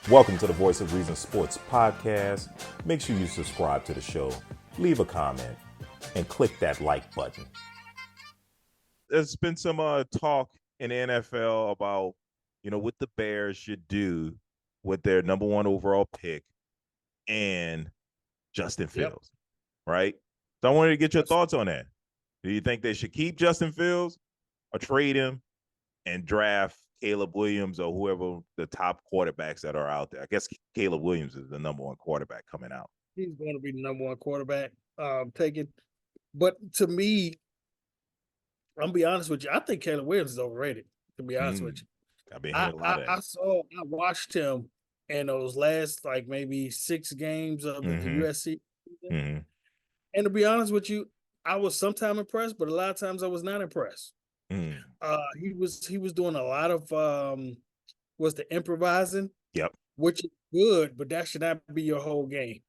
Welcome to the Voice of Reason Sports Podcast. Make sure you subscribe to the show, leave a comment, and click that like button. There's been some talk in the NFL about, what the Bears should do with their number one overall pick and Justin Fields, right? So I wanted to get your thoughts on that. Do you think they should keep Justin Fields or trade him and draft Caleb Williams or whoever the top quarterbacks that are out there? I guess Caleb Williams is the number one quarterback coming out. He's going to be the number one quarterback taken. But to me, I'm going to be honest with you, I think Caleb Williams is overrated, to be honest with you. I've been hearing a lot of that. I watched him in those last maybe 6 games of the USC season. And to be honest with you, I was sometimes impressed, but a lot of times I was not impressed. He was doing a lot of the improvising, which is good, but that should not be your whole game,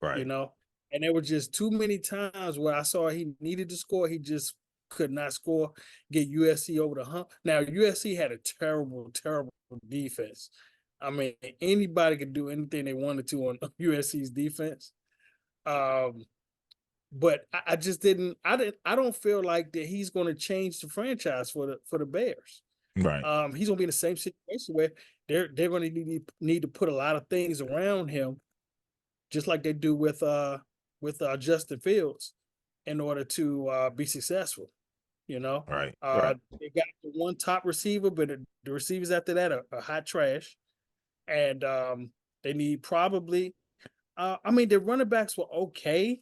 right? And there were just too many times where I saw he needed to score, he just could not score, get USC over the hump. Now USC had a terrible defense. I mean, anybody could do anything they wanted to on USC's defense. But I don't feel like that he's going to change the franchise for the Bears. Right. He's going to be in the same situation where they're going to need to put a lot of things around him, just like they do with Justin Fields, in order to be successful. Right. They got the one top receiver, but the receivers after that are hot trash, and they need probably. The running backs were okay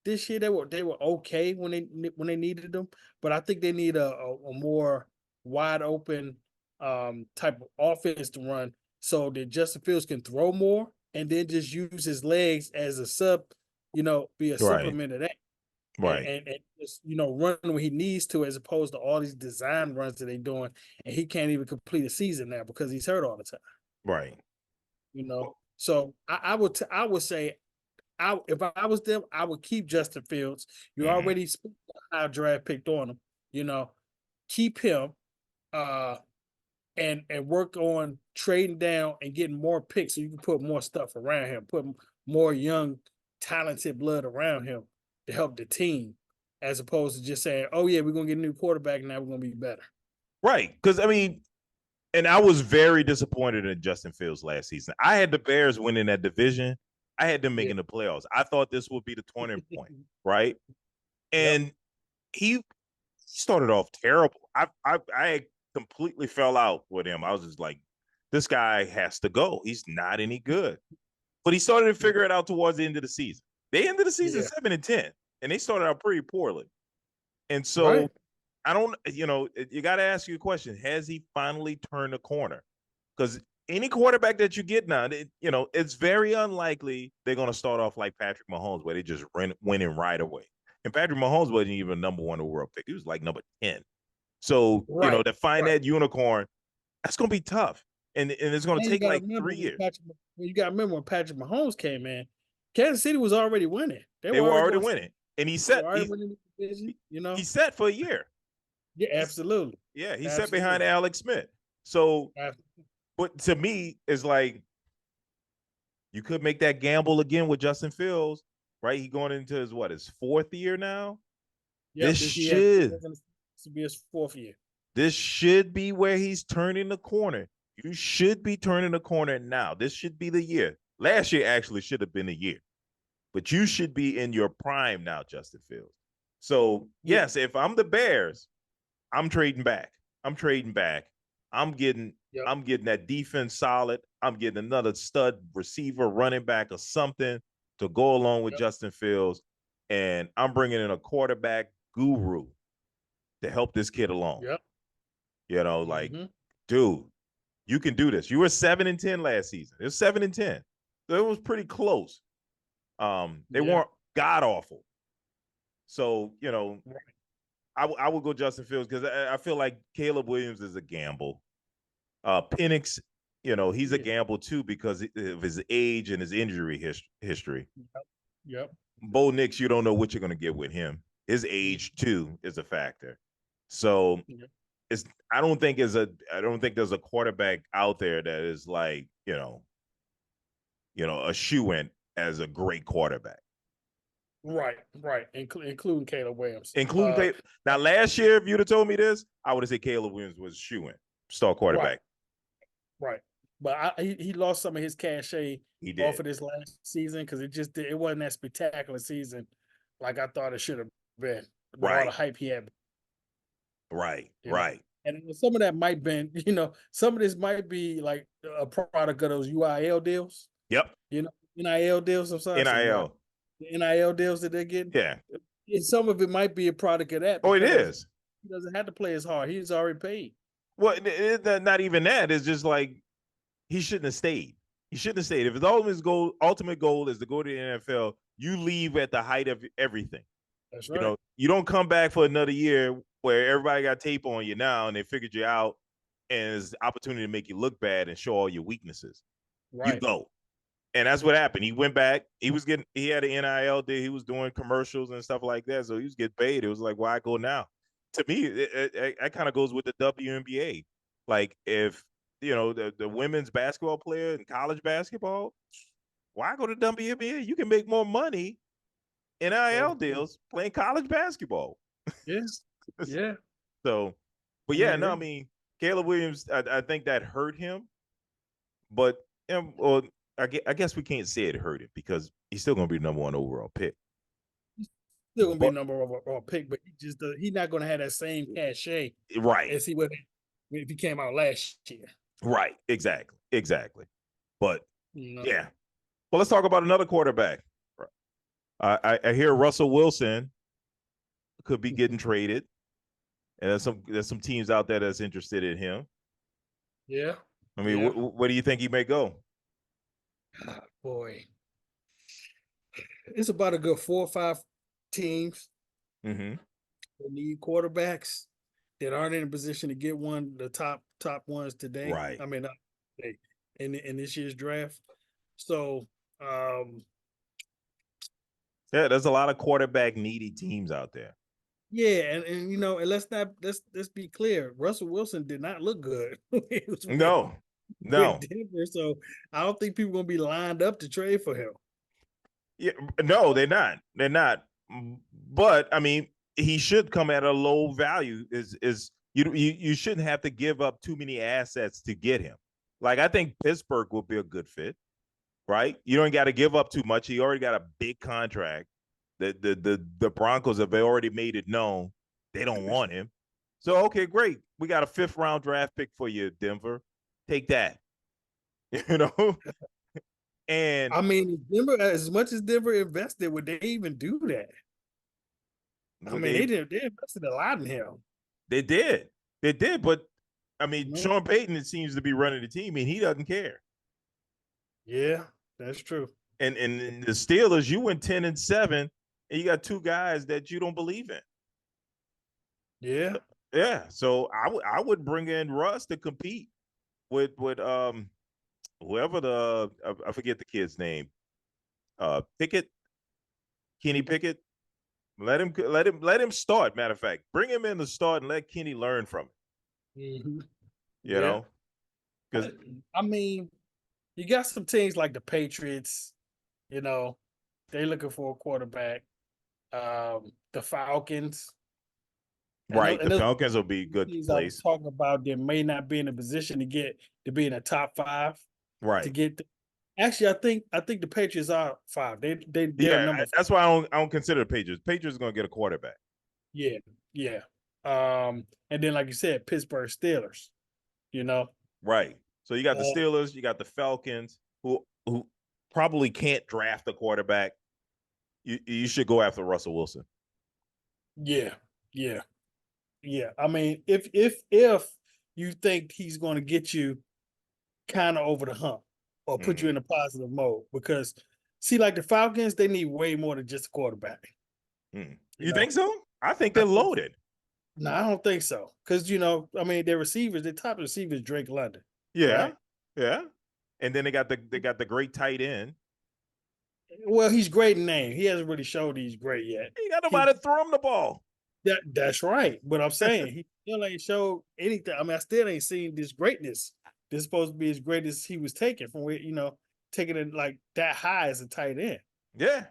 this year. They were okay when they needed them, but I think they need a more wide open type of offense to run so that Justin Fields can throw more and then just use his legs as a sub, be a supplement of that. Right. And just, run when he needs to, as opposed to all these design runs that they're doing, and he can't even complete a season now because he's hurt all the time. Right. So I would say, if I was them, I would keep Justin Fields. You already spent a high draft pick on him. Keep him, and work on trading down and getting more picks so you can put more stuff around him, put more young, talented blood around him to help the team, as opposed to just saying, "Oh yeah, we're gonna get a new quarterback now. We're gonna be better." Right, because and I was very disappointed in Justin Fields last season. I had the Bears winning that division. I had them making the playoffs. I thought this would be the turning point, right? And he started off terrible. I completely fell out with him. I was just like, this guy has to go. He's not any good. But he started to figure it out towards the end of the season. They ended the season 7-10, and they started out pretty poorly. And so I don't, you got to ask you a question. Has he finally turned the corner? Because any quarterback that you get now, it's very unlikely they're going to start off like Patrick Mahomes, where they just winning right away. And Patrick Mahomes wasn't even number one overall pick. He was like number 10. So, to find that unicorn, that's going to be tough. And it's going to take like 3 years. You got to remember when Patrick Mahomes came in, Kansas City was already winning. They were already winning. And he set for a year. Yeah, absolutely. Yeah, he sat behind Alex Smith. So, but to me, it's like you could make that gamble again with Justin Fields, right? He going into his 4th year now. Yeah, this should be his 4th year. This should be where he's turning the corner. You should be turning the corner now. This should be the year. Last year actually should have been a year, but you should be in your prime now, Justin Fields. So yes, if I'm the Bears, I'm trading back. I'm getting that defense solid. I'm getting another stud receiver, running back, or something to go along with Justin Fields, and I'm bringing in a quarterback guru to help this kid along. Dude, you can do this. You were 7-10 last season. It was 7-10. So it was pretty close. They weren't god awful. So, I would go Justin Fields because I feel like Caleb Williams is a gamble. Penix, he's a gamble too because of his age and his injury history. Bo Nix, you don't know what you're going to get with him. His age too is a factor. So I don't think there's a quarterback out there that is like, a shoe-in as a great quarterback. Right, including Caleb Williams. Now, last year, if you'd have told me this, I would have said Caleb Williams was shoe-in, star quarterback. Right. But he lost some of his cachet off of Did. this last season because it wasn't that spectacular season like I thought it should have been with all the hype he had. Right. And some of that might been, some of this might be like a product of those UIL deals. Yep. NIL deals. I'm sorry. NIL. The NIL deals that they're getting. Yeah. And some of it might be a product of that. Oh, it is. He doesn't have to play as hard. He's already paid. Well, not even that. It's just like he shouldn't have stayed. He shouldn't have stayed. If his ultimate goal is to go to the NFL, you leave at the height of everything. That's right. You don't come back for another year where everybody got tape on you now and they figured you out and it's an opportunity to make you look bad and show all your weaknesses. Right. You go. And that's what happened. He went back. He had an NIL deal. He was doing commercials and stuff like that. So he was getting paid. It was like, why go now? To me, it kind of goes with the WNBA. Like if, the women's basketball player in college basketball, why go to WNBA? You can make more money NIL deals playing college basketball. Yes. Yeah. So, but yeah, no, I mean, Caleb Williams, I think that hurt him. But, well, I guess we can't say it hurt him because he's still going to be the number 1 overall pick. He's still going to be number 1 overall pick, but he's not going to have that same cachet, right? As he would if he came out last year. Right. Exactly. But yeah. Well, let's talk about another quarterback. I hear Russell Wilson could be getting traded, and there's some teams out there that's interested in him. Yeah. I mean, where do you think he may go? Oh, boy, it's about a good 4 or 5 teams that need quarterbacks that aren't in a position to get the top ones today. Right. I mean, in this year's draft. So, yeah, there's a lot of quarterback needy teams out there. Yeah, and let's be clear. Russell Wilson did not look good. No. Denver, so I don't think people are gonna be lined up to trade for him. Yeah, no, they're not. They're not. But I mean, he should come at a low value. You shouldn't have to give up too many assets to get him. Like I think Pittsburgh will be a good fit, right? You don't got to give up too much. He already got a big contract. The Broncos have already made it known they don't want him. So okay, great. We got a 5th round draft pick for you, Denver. Take that. And I mean, Denver, as much as Denver invested, would they even do that? I mean, they invested a lot in him. They did, but I mean, Sean Payton, it seems to be running the team, and he doesn't care. Yeah, that's true. And the Steelers, you went 10-7, and you got 2 guys that you don't believe in. Yeah. Yeah. So I would bring in Russ to compete with whoever I forget the kid's name. Pickett, Kenny Pickett. Let him start. Matter of fact, bring him in to start and let Kenny learn from it. Mm-hmm. You know, because I mean, you got some teams like the Patriots. They're looking for a quarterback. The Falcons. Right, the Falcons will be a good place. I was talking about they may not be in a position to be in the top 5. Right. To get. Actually, I think the Patriots are 5. They're number 5. That's why I don't consider the Patriots. Patriots are going to get a quarterback. Yeah. And then, like you said, Pittsburgh Steelers. Right. So you got the Steelers, you got the Falcons, who probably can't draft a quarterback. You should go after Russell Wilson. Yeah. I mean, if you think he's going to get you kind of over the hump or put you in a positive mode, because see, like the Falcons, they need way more than just a quarterback. You think so? I think they're loaded. No, I don't think so. Because I mean, their top receiver is Drake London. Yeah, right? Yeah. And then they got the great tight end. Well, he's great in name. He hasn't really showed he's great yet. He got nobody to throw him the ball. That's right. But I'm saying he still ain't showed anything. I mean, I still ain't seen this greatness. This is supposed to be as great as he was taken from where, taking it like that high as a tight end. Yeah.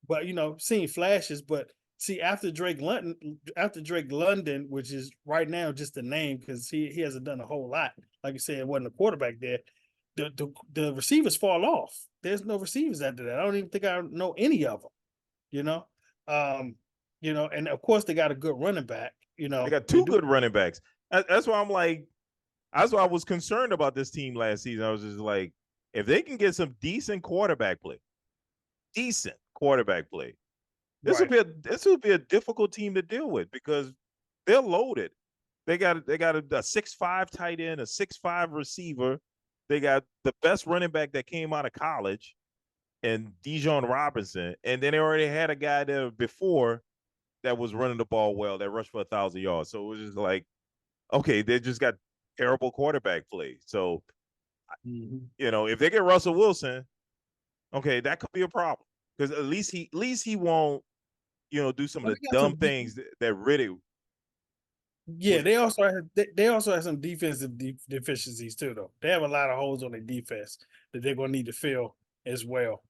But seeing flashes. But see, after Drake London, which is right now just a name because he hasn't done a whole lot. Like you said, it wasn't a quarterback there. The receivers fall off. There's no receivers after that. I don't even think I know any of them. And of course they got a good running back. They got two good running backs. That's why I'm like, that's why I was concerned about this team last season. I was just like, if they can get some decent quarterback play, this will be a difficult team to deal with because they're loaded. They got a 6'5" tight end, a 6'5" receiver. They got the best running back that came out of college, and Dijon Robinson, and then they already had a guy there before that was running the ball well, that rushed for 1,000 yards. So it was just like, okay, they just got terrible quarterback play. So, if they get Russell Wilson, okay, that could be a problem because at least he won't, do some of the dumb things that really. Yeah, they also have some defensive deficiencies too, though. They have a lot of holes on their defense that they're gonna need to fill as well.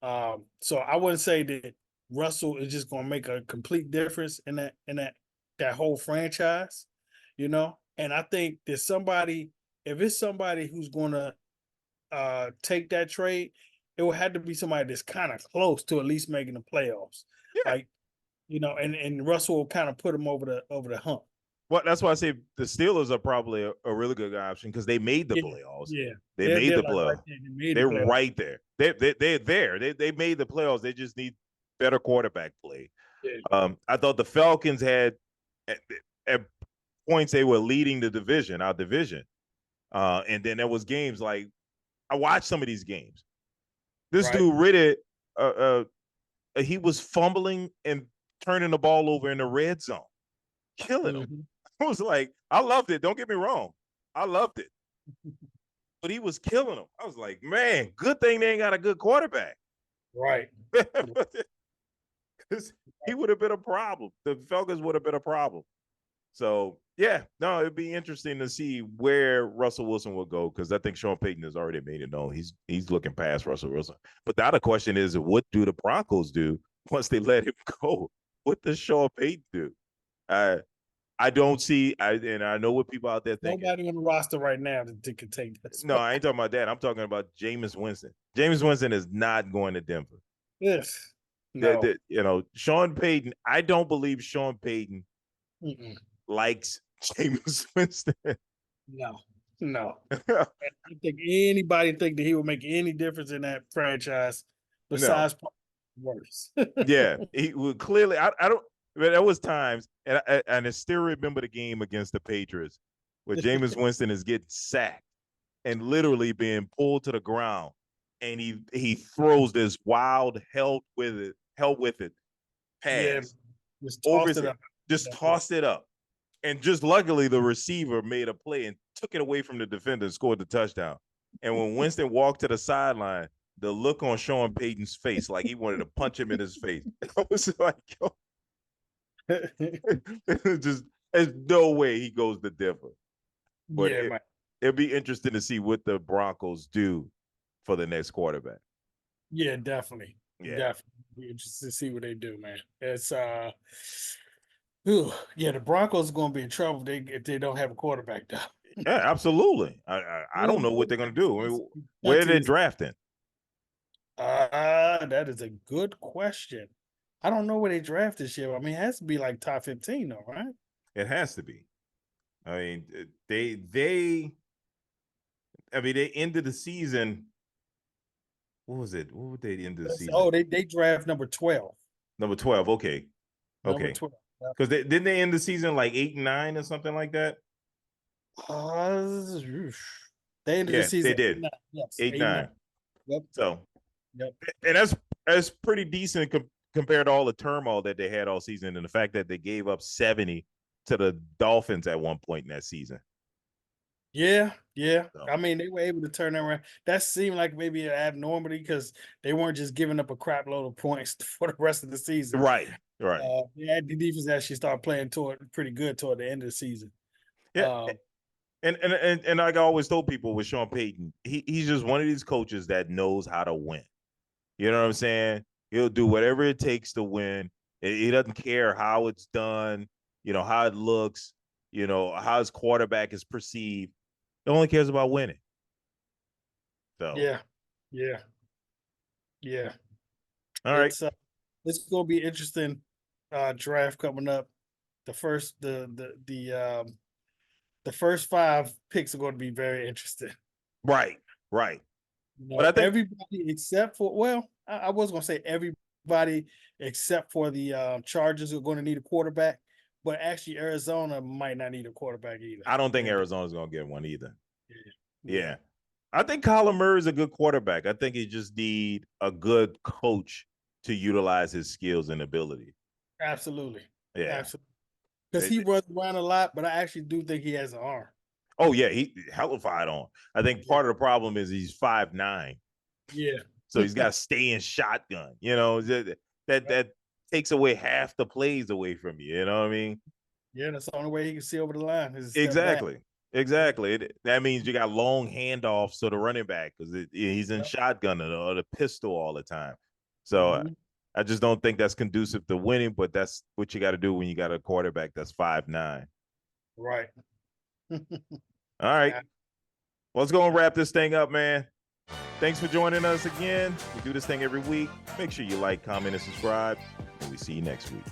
So I wouldn't say that Russell is just gonna make a complete difference in that whole franchise, And I think that if it's somebody who's gonna take that trade, it will have to be somebody that's kind of close to at least making the playoffs. Yeah. Like, and Russell will kind of put him over the hump. Well, that's why I say the Steelers are probably a really good option because they made the playoffs. Yeah, they made the like playoffs. They're right there. They're there. They made the playoffs. They just need better quarterback play. Yeah. I thought the Falcons had at points they were leading our division, and then there was games like I watched some of these games. This dude Riddick, he was fumbling and turning the ball over in the red zone, killing him. I was like, I loved it. Don't get me wrong. I loved it. But he was killing them. I was like, man, good thing they ain't got a good quarterback. Right. He would have been a problem. The Falcons would have been a problem. So, yeah, no, it'd be interesting to see where Russell Wilson will go because I think Sean Payton has already made it known he's looking past Russell Wilson. But the other question is, what do the Broncos do once they let him go? What does Sean Payton do? I don't see, and I know what people out there think. Nobody on the roster right now that can take this. No, I ain't talking about that. I'm talking about Jameis Winston. Jameis Winston is not going to Denver. Yes. No. Sean Payton, I don't believe Sean Payton likes Jameis Winston. No. I don't think anybody think that he would make any difference in that franchise besides worse. Yeah, he would clearly. I don't. There was times, and I still remember the game against the Patriots where Jameis Winston is getting sacked and literally being pulled to the ground, and he throws this wild hell with it pass just tossed it up, and just luckily the receiver made a play and took it away from the defender and scored the touchdown. And when Winston walked to the sideline, the look on Sean Payton's face, like he wanted to punch him in his face. I was like, yo. Just there's no way he goes to Denver. But it'll be interesting to see what the Broncos do for the next quarterback. Yeah, definitely. Yeah. Definitely. Be interested to see what they do, man. It's the Broncos are gonna be in trouble if they don't have a quarterback though. Yeah, absolutely. I don't know what they're gonna do. I mean, where are they drafting? That is a good question. I don't know where they draft this year. I mean, it has to be like top 15, though, right? It has to be. I mean, they ended the season. What was it? What would they end the season? Oh, they draft number 12. Number 12. Okay. Number 12. Because didn't they end the season like 8-9 or something like that? They ended the season. They did. 8-9. Yes, 8-9. Yep. So, and that's pretty decent compared to all the turmoil that they had all season and the fact that they gave up 70 to the Dolphins at one point in that season. Yeah. So. I mean, they were able to turn that around. That seemed like maybe an abnormality because they weren't just giving up a crap load of points for the rest of the season. Right. The defense actually started playing pretty good toward the end of the season. Yeah. And like I always told people with Sean Payton, he's just one of these coaches that knows how to win. You know what I'm saying? He'll do whatever it takes to win. He doesn't care how it's done, how it looks, how his quarterback is perceived. He only cares about winning. So Yeah, yeah, yeah. All right. It's gonna be interesting draft coming up. The first 5 picks are going to be very interesting. Right. But I think everybody except for I was going to say everybody except for the Chargers are going to need a quarterback, but actually Arizona might not need a quarterback either. I don't think Arizona's going to get one either. Yeah. I think Kyler Murray is a good quarterback. I think he just need a good coach to utilize his skills and ability. Absolutely. Yeah. Absolutely. Because he runs around a lot, but I actually do think he has an arm. Oh, yeah. He hellified on. I think part of the problem is he's 5'9". Yeah. So he's got to stay in shotgun. That takes away half the plays away from you. You know what I mean? Yeah, that's the only way he can see over the line. Exactly. That means you got long handoffs to the running back because he's in shotgun or the pistol all the time. So I just don't think that's conducive to winning, but that's what you got to do when you got a quarterback that's 5'9". Right. All right. Well, let's go and wrap this thing up, man. Thanks for joining us again. We do this thing every week. Make sure you like, comment, and subscribe. And we see you next week.